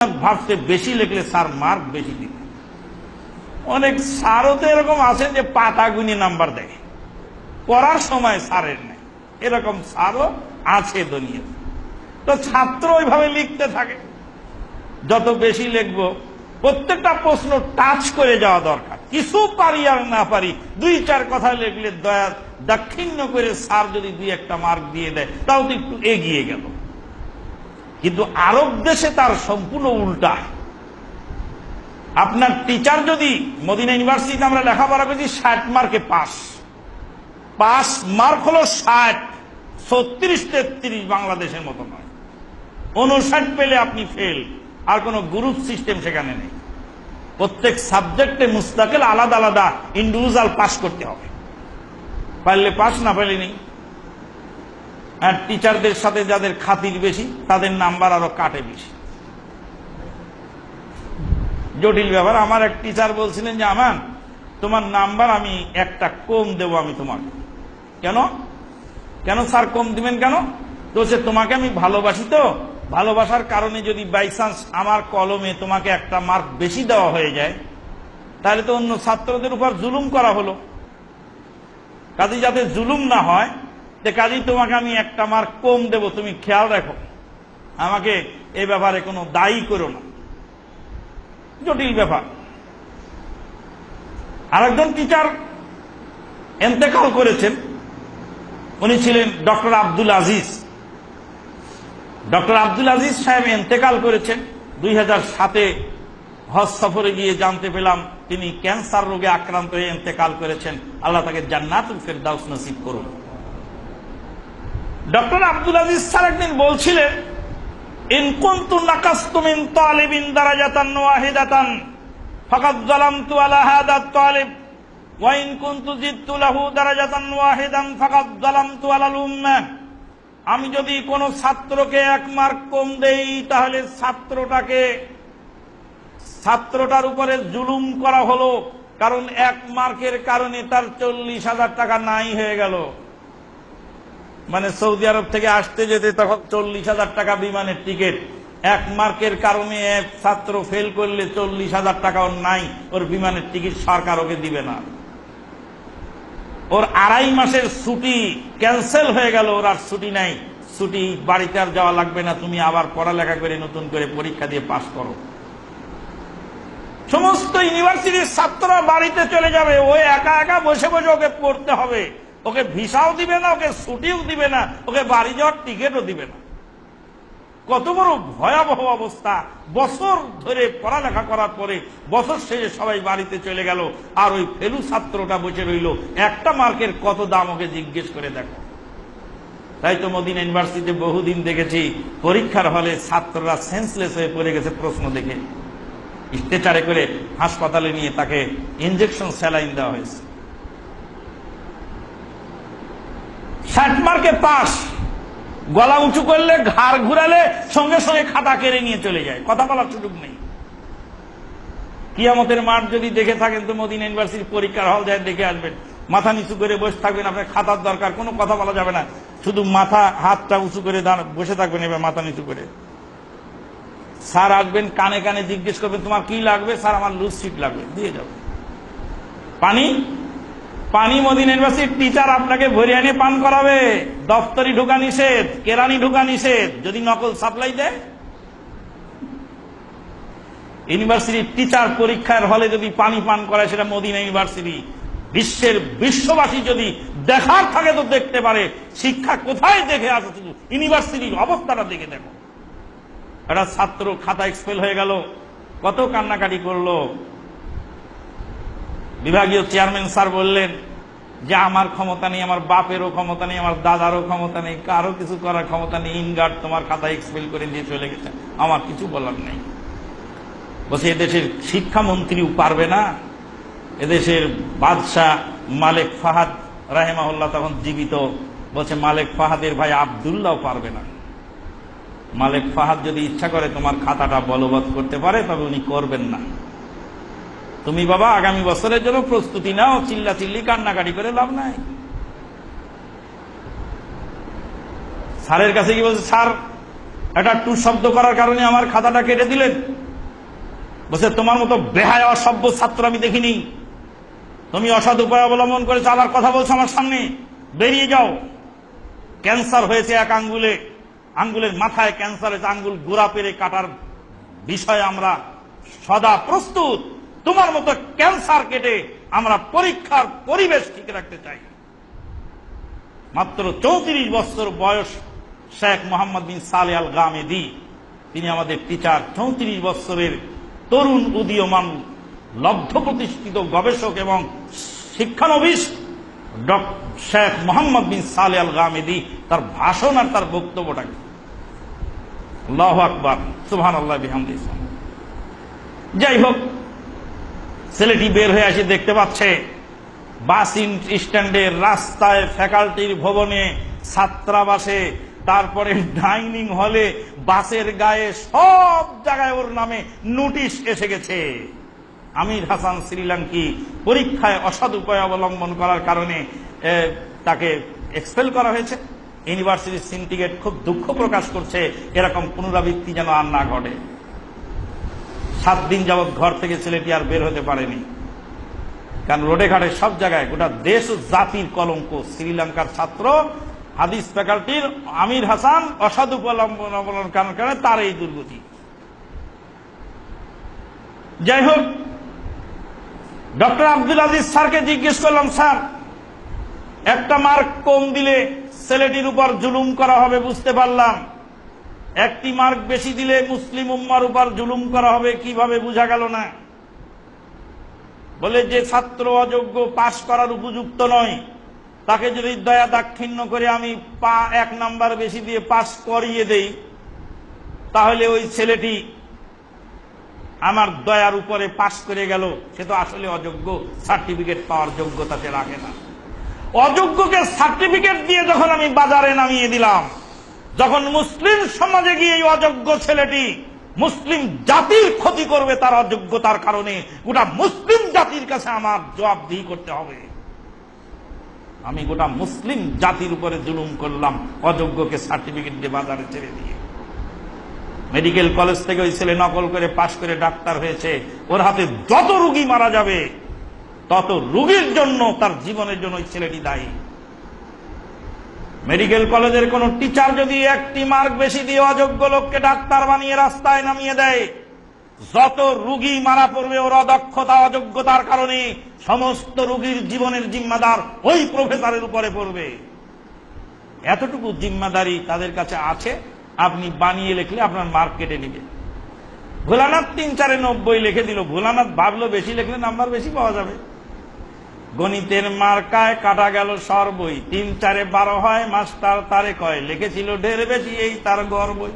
ভাবছে বেশি লিখলে স্যার মার্ক বেশি দিবে। অনেক স্যারও তো এরকম আছেন যে পাতা গুনি নাম্বার দেয়, পড়ার সময় স্যারের নেই, এরকম স্যারও আছে দুনিয়াতে। তো ছাত্র ওইভাবে লিখতে থাকে, যত বেশি লিখবো প্রত্যেকটা প্রশ্ন টাচ করে যাওয়া দরকার। কিছু পারি আর না পারি, দুই চার কথা লিখলে দয়া দাক্ষিণ্য করে স্যার যদি দুই একটা মার্ক দিয়ে দেয় তাও তো একটু এগিয়ে গেল। কিন্তু আরব দেশে তার সম্পূর্ণ উল্টা। আপনার টিচার যদি মদিনা ইউনিভার্সিটিতে আমরা লেখাপড়া করছি 60 মার্কে পাস, পাস মার্ক হলো 60, 36 33 বাংলাদেশের মতো নয়। 59 পেলে আপনি ফেল। আর কোন গ্রুপ সিস্টেম সেখানে নেই, প্রত্যেক সাবজেক্টে মুস্তাকিল আলাদা আলাদা ইন্ডিভিজুয়াল পাস করতে হবে, পারলে পাস না পারলে নেই। আর টিচারদের সাথে যাদের খাতির বেশি তাদের নাম্বার আরো কাটে বেশি, জটিল ব্যাপার। আমার এক টিচার বলছিলেন যে আমান তোমার নাম্বার আমি একটা কম দেব আমি তোমাকে। কেন কেন স্যার কম দিবেন কেন? তো সে তোমাকে আমি ভালোবাসি, তো ভালোবাসার কারণে যদি বাই চান্স আমার কলমে তোমাকে একটা মার্ক বেশি দেওয়া হয়ে যায় তাহলে তো অন্য ছাত্রদের উপর জুলুম করা হলো। কাজে যাতে জুলুম না হয় যে কাজেই তোমাকে আমি একটা মার্ক কম দেব, তুমি খেয়াল রাখো, আমাকে এই ব্যাপারে কোনো দায়ী করো না। জটিল ব্যাপার। আরেকজন টিচার ইন্তেকাল করেছেন, উনি ছিলেন ডক্টর আব্দুল আজিজ। ডক্টর আব্দুল আজিজ সাহেব ইন্তেকাল করেছেন 2007-এ। হজ সফরে গিয়ে জানতে পেলাম তিনি ক্যান্সার রোগে আক্রান্ত হয়ে ইন্তেকাল করেছেন। আল্লাহ তাকে জান্নাতুল ফেরদাউস নসিব করুন। ডক্টর আব্দুল আজিজ স্যার একদিন বলছিলেন, ইন কুনতু নাকাসতু মিন তালিবিন দারাজাতান ওয়াহিদাতান ফাকাদ যালামতু আলা হাদা তালিব ওয়া ইন কুনতু জিদতু লাহু দারাজাতান ওয়াহিদান ফাকাদ যালামতু আলাল উম্মাহ। আমি যদি কোনো ছাত্রকে 1 মার্ক কম দেই তাহলে ছাত্রটার উপরে জুলুম করা হলো, কারণ 1 মার্কের কারণে তার 40,000 টাকা নাই হয়ে গেল। মানে সৌদি আরব থেকে আসতে যেতে তখন 40,000 টাকা বিমানের টিকিট, 1 মার্কের কারণে এক ছাত্র ফেল করলে 40,000 টাকাও নাই, ওর বিমানের টিকিট সরকার ওকে দিবে না। ওর 2.5 মাসের ছুটি ক্যান্সেল হয়ে গেল, ওর আর ছুটি নাই, ছুটি বাড়িতে আর যাওয়া লাগবে না, তুমি আবার পড়ালেখা করে নতুন করে পরীক্ষা দিয়ে পাস করো। সমস্ত ইউনিভার্সিটির ছাত্ররা বাড়িতে চলে যাবে, ওই একা একা বসে বসে ওকে পড়তে হবে। ওকে ভিসাও দিবে না, ওকে ছুটিও দিবে না, ওকে বাড়ি যাওয়ার টিকিটও দিবে না। কত বড় ভয়াবহ অবস্থা। বছর ধরে পড়ালেখা করার পরে বছর শেষে সবাই বাড়িতে চলে গেল, আর ওই ফেলু ছাত্রটা বসে রইল। 1টা মার্কের কত দাম ওকে জিজ্ঞেস করে দেখো। তাই তো মদিনা ইউনিভার্সিটিতে বহুদিন দেখেছি পরীক্ষার হলে ছাত্ররা সেন্সলেস হয়ে পড়ে গেছে প্রশ্ন দেখে, স্ট্রেচারে করে হাসপাতালে নিয়ে তাকে ইনজেকশন স্যালাইন দেওয়া হয়েছে। 60 মার্কে পাস, গলা উঁচু করলে ঘাড় ঘুরালে সঙ্গে সঙ্গে খাতা কেড়ে নিয়ে চলে যায়, কথা বলার সুযোগ নেই। কিয়ামতের মাঠ যদি দেখে থাকেন তো মদিনা ইউনিভার্সিটির পরীক্ষার হল যায় দেখে আসবেন। মাথা নিচু করে বসে থাকবেন, আপনার খাতার দরকার, কোনো কথা বলা যাবে না, শুধু মাথা হাতটা উঁচু করে বসে থাকবেন, এবার মাথা নিচু করে। স্যার আসবেন, কানে কানে জিজ্ঞেস করবেন তোমার কি লাগবে? স্যার আমার লুজ সিট লাগবে, দিয়ে যাবে। পানি পানি মদিনা ইউনিভার্সিটির টিচার আপনাকে ভরে আনিয়ে পান করাবে। দফতরি ঢোকা নিষেধ, কেরানি ঢোকা নিষেধ, যদি নকল সাপ্লাই দেয়। ইউনিভার্সিটির টিচার পরীক্ষার হলে যদি পানি পান করায় সেটা মদিনা ইউনিভার্সিটি। বিশ্ববাসী যদি দেখার থাকে তো দেখতে পারে শিক্ষা কোথায় দেখে আসে, শুধু ইউনিভার্সিটির অবস্থাটা দেখে দেখো। একটা ছাত্র খাতা এক্সপেল হয়ে গেল, কত কান্নাকাটি করলো। বিভাগীয় চেয়ারম্যান স্যার বললেন যে আমার ক্ষমতা নেই, আমার বাপেরও ক্ষমতা নেই, আমার দাদারও ক্ষমতা নেই, কারো কিছু করার ক্ষমতা নেই, ইনগার্ড তোমার খাতা এক্সপেল করে দিয়ে চলে গেছে, আমার কিছু বলার নেই। বলছে এদেশের শিক্ষামন্ত্রীও পারবে না, এদেশের বাদশাহ মালেক ফাহাদ রাহেমাহুল্লাহ তখন জীবিত, বলছে মালেক ফাহাদের ভাই আব্দুল্লাহ পারবে না। মালেক ফাহাদ যদি ইচ্ছা করে তোমার খাতাটা বলবৎ করতে পারে, তবে উনি করবেন না। তুমি বাবা আগামী বছরের জন্য প্রস্তুতি নাও, চিল্লা চিল্লি কান্নাকাটি করে লাভ নাই। স্যারের কাছে কি বলছে, স্যার একটা টু শব্দ করার কারণে আমার খাতাটা কেটে দিলেন। বলছে তোমার মতো বেহায়া অসভ্য ছাত্র আমি দেখিনি, তুমি অসৎ উপায় অবলম্বন করে আবার কথা বলছো আমার সামনে, বেরিয়ে যাও। ক্যান্সার হয়েছে এক আঙ্গুলে, আঙ্গুলের মাথায় ক্যান্সার হয়েছে, আঙ্গুল গোড়া পেরে কাটার বিষয়ে আমরা সদা প্রস্তুত। তোমার মতো ক্যান্সার কেটে আমরা পরীক্ষার পরিবেশ ঠিক রাখতে চাই। মাত্র 34 বছর বয়স শেখ মোহাম্মদ বিন সালেহ আল গামেদী, তিনি আমাদের টিচার। 34 বছরের তরুণ উদীয়মান লব্ধ প্রতিষ্ঠিত গবেষক এবং শিক্ষানবিশ শেখ মোহাম্মদ বিন সালেহ আল গামেদী, তার ভাষণ আর তার বক্তব্যটাকে আল্লাহু আকবার, সুবহানাল্লাহ বিহামদিহি। যাই হোক, ছেলেটি বের হয়ে আসে, দেখতে পাচ্ছে বাস স্ট্যান্ডের রাস্তায়, ফ্যাকাল্টির ভবনে, ছাত্রাবাসে, তারপরে ডাইনিং হলে, বাসের গায়ে, সব জায়গায় ওর নামে নোটিশ এসে গেছে। আমির হাসান শ্রীলঙ্কি পরীক্ষায় অসৎ উপায় অবলম্বন করার কারণে তাকে এক্সপেল করা হয়েছে। ইউনিভার্সিটির সিন্ডিকেট খুব দুঃখ প্রকাশ করছে এরকম পুনরাবৃত্তি যেন আর না ঘটে। 7 দিন যাবৎ ঘর থেকে ছেলেটি আর বের হতে পারেনি, কারণ রোডে ঘাটে সব জায়গায় গোটা দেশ ও জাতির কলঙ্ক। শ্রীলঙ্কার ছাত্র, হাদিস ফ্যাকাল্টির আমির হাসান অসাধু অবলম্বন কারণে তার এই দুর্গতি। যাই হোক, ডক্টর আব্দুল আজিজ স্যারকে জিজ্ঞেস করলাম, স্যার একটা মার্ক কম দিলে ছেলেটির উপর জুলুম করা হবে বুঝতে পারলাম, একটি মার্ক বেশি দিলে মুসলিম উম্মার উপর জুলুম করা হবে কিভাবে বোঝা গেল না। বলে যে ছাত্র অযোগ্য, পাশ করার উপযুক্ত নয়, তাকে যদি দয়া দাক্ষিণ্য করে আমি 1 নাম্বার বেশি দিয়ে পাশ করিয়ে দেই, তাহলে ওই ছেলেটি আমার দয়ার উপরে পাশ করে গেল, সে তো আসলে অযোগ্য, সার্টিফিকেট পাওয়ার যোগ্যতা সে রাখে না। অযোগ্যকে সার্টিফিকেট দিয়ে যখন আমি বাজারে নামিয়ে দিলাম, যখন মুসলিম সমাজে গিয়ে এই অযোগ্য ছেলেটি মুসলিম জাতির ক্ষতি করবে তার অযোগ্যতার কারণে, গোটা মুসলিম জাতির কাছে আমার জবাবদিহি করতে হবে। আমি গোটা মুসলিম জাতির উপরে জুলুম করলাম অযোগ্যকে সার্টিফিকেট দিয়ে বাজারে ছেড়ে দিয়ে। মেডিকেল কলেজ থেকে ওই ছেলে নকল করে পাশ করে ডাক্তার হয়েছে। ওর হাতে যত রোগী মারা যাবে তত রোগীর জন্য, তার জীবনের জন্য ওই ছেলেটি দায়ী। মেডিকেল কলেজের কোন টিচার যদি একটি মার্ক বেশি দিয়ে অযোগ্য লোককে ডাক্তার বানিয়ে রাস্তায় নামিয়ে দেয়, যত রোগী মারা পড়বে ওর অদক্ষতা অযোগ্যতার কারণে, সমস্ত রোগীর জীবনের জিম্মাদার ওই প্রফেসরের উপরে পড়বে। এতটুকু জিম্মাদারি তাদের কাছে আছে। আপনি বানিয়ে লিখলে আপনার মার্ক কেটে নিবে। ভোলানাথ 3-4 90 লিখে দিল। ভোলানাথ ভাবলো বেশি লিখলে নাম্বার বেশি পাওয়া যাবে। গণিতের মার্কায় কাটা গেল সর বই, 3-4 12 হয়, মাস্টার তারে কয় লিখেছিল ঢের বেশি, এই তার গড় বই।